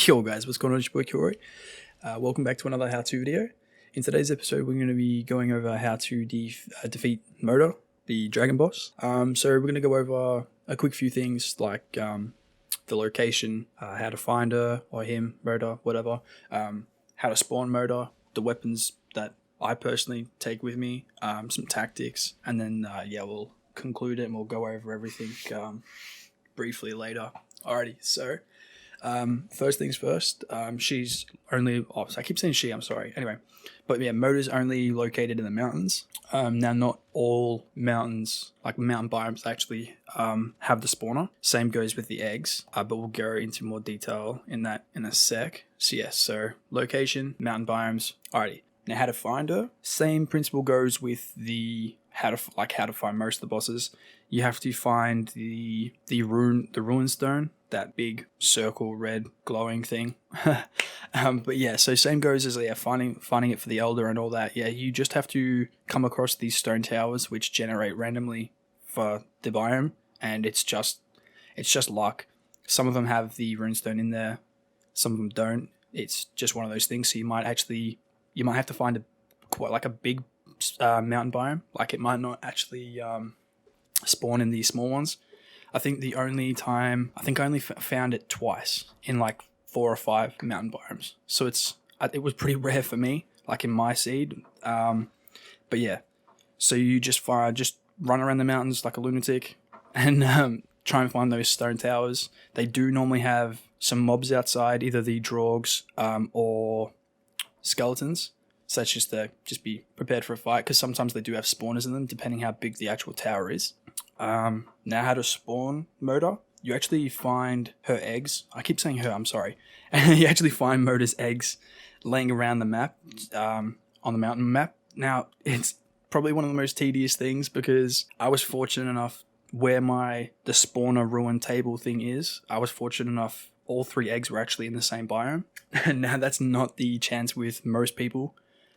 Yo guys, what's going on? It's your boy Kilroy. Welcome back to another how-to video. In today's episode, we're going to be going over how to defeat Murder, the dragon boss. So we're going to go over a quick few things like the location, how to find her or him, Murder, whatever, how to spawn Murder, the weapons that I personally take with me, some tactics, and then we'll conclude it and we'll go over everything briefly later. Alrighty, so first things first, she's only, I keep saying she, I'm sorry. Anyway, but yeah, Murder's only located in the mountains. Now not all mountains, like mountain biomes actually have the spawner. Same goes with the eggs, but we'll go into more detail in that in a sec. So yes, so location, mountain biomes. Alrighty, now how to find her. Same principle goes with the how to find most of the bosses. You have to find the ruin stone, that big circle red glowing thing. But yeah, so same goes as finding it for the elder and all that. Yeah, you just have to come across these stone towers which generate randomly for the biome, and it's just luck. Some of them have the runestone in there, some of them don't. It's just one of those things. So you might have to find quite a big mountain biome. Like it might not actually spawn in these small ones. I think I only found it twice in like 4 or 5 mountain biomes. So it was pretty rare for me, like in my seed. But yeah, so you just run around the mountains like a lunatic and try and find those stone towers. They do normally have some mobs outside, either the drogs or skeletons. So that's just be prepared for a fight, because sometimes they do have spawners in them, depending how big the actual tower is. Now how to spawn Murder. You actually find her eggs. I keep saying her, I'm sorry. You actually find Murder's eggs laying around the map, on the mountain map. Now, it's probably one of the most tedious things, because I was fortunate enough where the spawner ruin table thing is. I was fortunate enough all 3 eggs were actually in the same biome. And now that's not the chance with most people.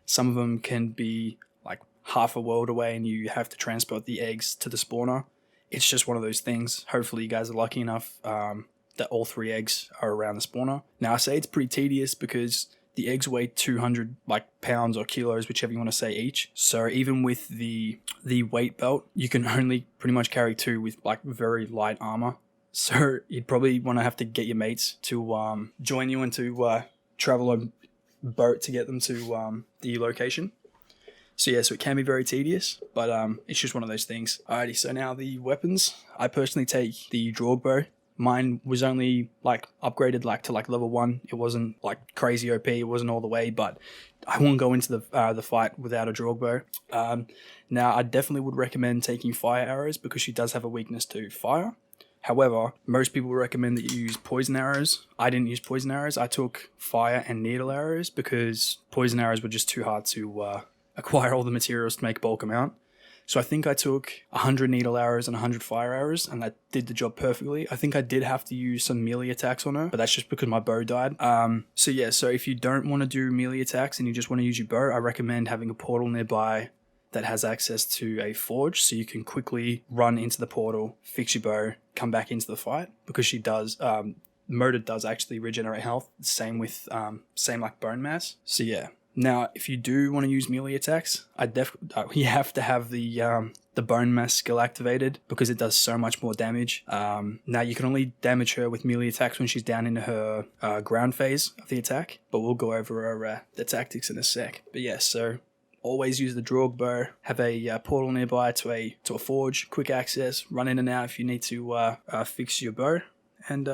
Some of them can be like half a world away and you have to transport the eggs to the spawner. It's just one of those things. Hopefully you guys are lucky enough that all 3 eggs are around the spawner. Now I say it's pretty tedious because the eggs weigh 200 pounds or kilos, whichever you want to say each. So even with the weight belt, you can only pretty much carry 2 with very light armor. So you'd probably want to have to get your mates to join you and to travel on boat to get them to the location. So yeah, so it can be very tedious, but it's just one of those things. Alrighty, so now the weapons. I personally take the draw bow. Mine was only upgraded to level 1. It wasn't crazy OP. It wasn't all the way, but I won't go into the fight without a draw bow. Now I definitely would recommend taking fire arrows, because she does have a weakness to fire. However, most people recommend that you use poison arrows. I didn't use poison arrows. I took fire and needle arrows because poison arrows were just too hard to acquire all the materials to make bulk amount. So I think I took 100 needle arrows and 100 fire arrows, and that did the job perfectly. I think I did have to use some melee attacks on her, but that's just because my bow died. So yeah, so if you don't want to do melee attacks and you just want to use your bow, I recommend having a portal nearby that has access to a forge, so you can quickly run into the portal, fix your bow, come back into the fight, because she does Murder does actually regenerate health, same with same like bone mass. So yeah, now if you do want to use melee attacks, you have to have the bone mass skill activated, because it does so much more damage. Now you can only damage her with melee attacks when she's down into her ground phase of the attack, but we'll go over the tactics in a sec. But yeah, so always use the draw bow, have a portal nearby to a forge, quick access, run in and out if you need to fix your bow, and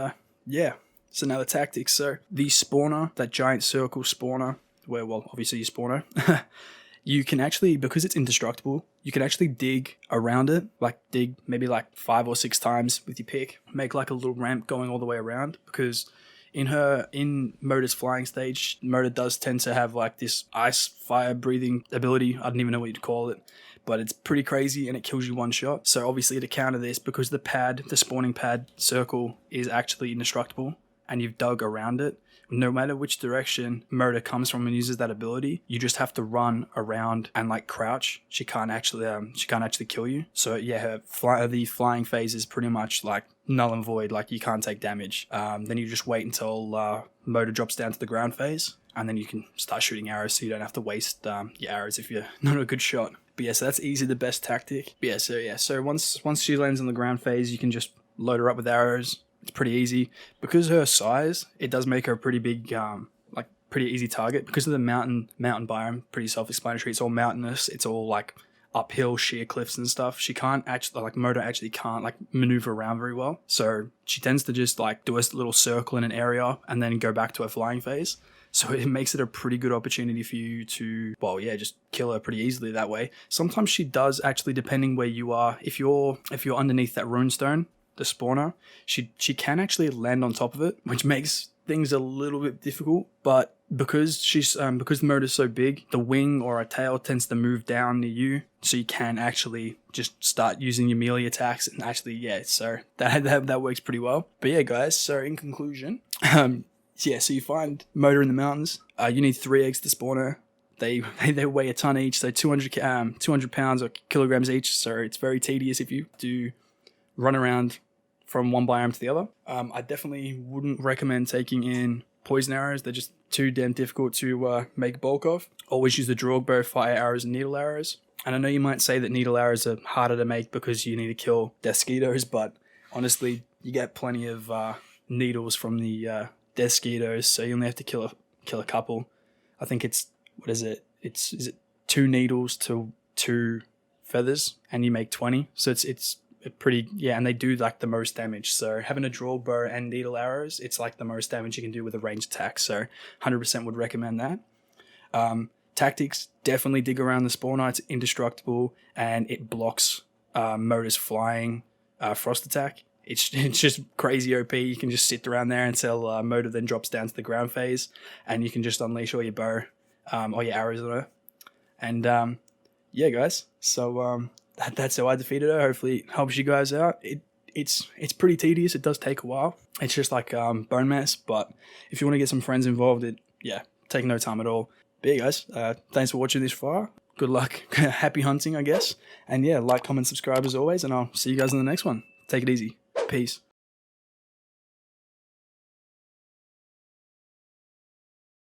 yeah. So now the tactics. So the spawner, that giant circle spawner, where obviously you spawn her, you can actually, because it's indestructible, you can actually dig around it, dig maybe 5 or 6 times with your pick, make a little ramp going all the way around, because in Murder's flying stage, Murder does tend to have this ice fire breathing ability. I don't even know what you'd call it, but it's pretty crazy and it kills you one shot. So obviously to counter this, because the spawning pad circle is actually indestructible, and you've dug around it, no matter which direction Murder comes from and uses that ability, you just have to run around and like crouch. She can't actually kill you. So yeah, the flying phase is pretty much like null and void. Like you can't take damage. Then you just wait until Murder drops down to the ground phase, and then you can start shooting arrows, so you don't have to waste your arrows if you're not a good shot. But yeah, so that's easily the best tactic. But so once she lands on the ground phase, you can just load her up with arrows. It's pretty easy. Because of her size, it does make her a pretty big, pretty easy target. Because of the mountain biome, pretty self-explanatory. It's all mountainous. It's all like uphill sheer cliffs and stuff. She can't actually, Moto actually can't like maneuver around very well. So she tends to just like do a little circle in an area and then go back to her flying phase. So it makes it a pretty good opportunity for you to, just kill her pretty easily that way. Sometimes she does actually, depending where you are. If you're underneath that runestone, the spawner, she can actually land on top of it, which makes things a little bit difficult. But because because the motor's so big, the wing or a tail tends to move down near you, so you can actually just start using your melee attacks. And actually, so that works pretty well. But yeah, guys. So in conclusion, so you find Motor in the mountains. You need 3 eggs to spawn her. They weigh a ton each, so 200 pounds or kilograms each. So it's very tedious if you do run around from one biome to the other. I definitely wouldn't recommend taking in poison arrows. They're just too damn difficult to make bulk of. Always use the draw bow, fire arrows, and needle arrows. And I know you might say that needle arrows are harder to make because you need to kill Desquitos, but honestly, you get plenty of needles from the Desquitos, so you only have to kill a couple. I think it's, is it 2 needles to 2 feathers, and you make 20. So it's pretty, and they do like the most damage. So having a draw bow and needle arrows, it's like the most damage you can do with a ranged attack. So 100% would recommend that. Tactics, definitely dig around the spawner. It's indestructible and it blocks Motor's flying frost attack. It's just crazy OP. You can just sit around there until Motor then drops down to the ground phase, and you can just unleash all your bow, all your arrows on her. And guys, so that's how I defeated her. Hopefully it helps you guys out. It's pretty tedious. It does take a while. It's just like bone mass, but if you want to get some friends involved, take no time at all. But yeah, guys, thanks for watching this far. Good luck. Happy hunting, I guess. And like, comment, subscribe as always, and I'll see you guys in the next one. Take it easy. Peace.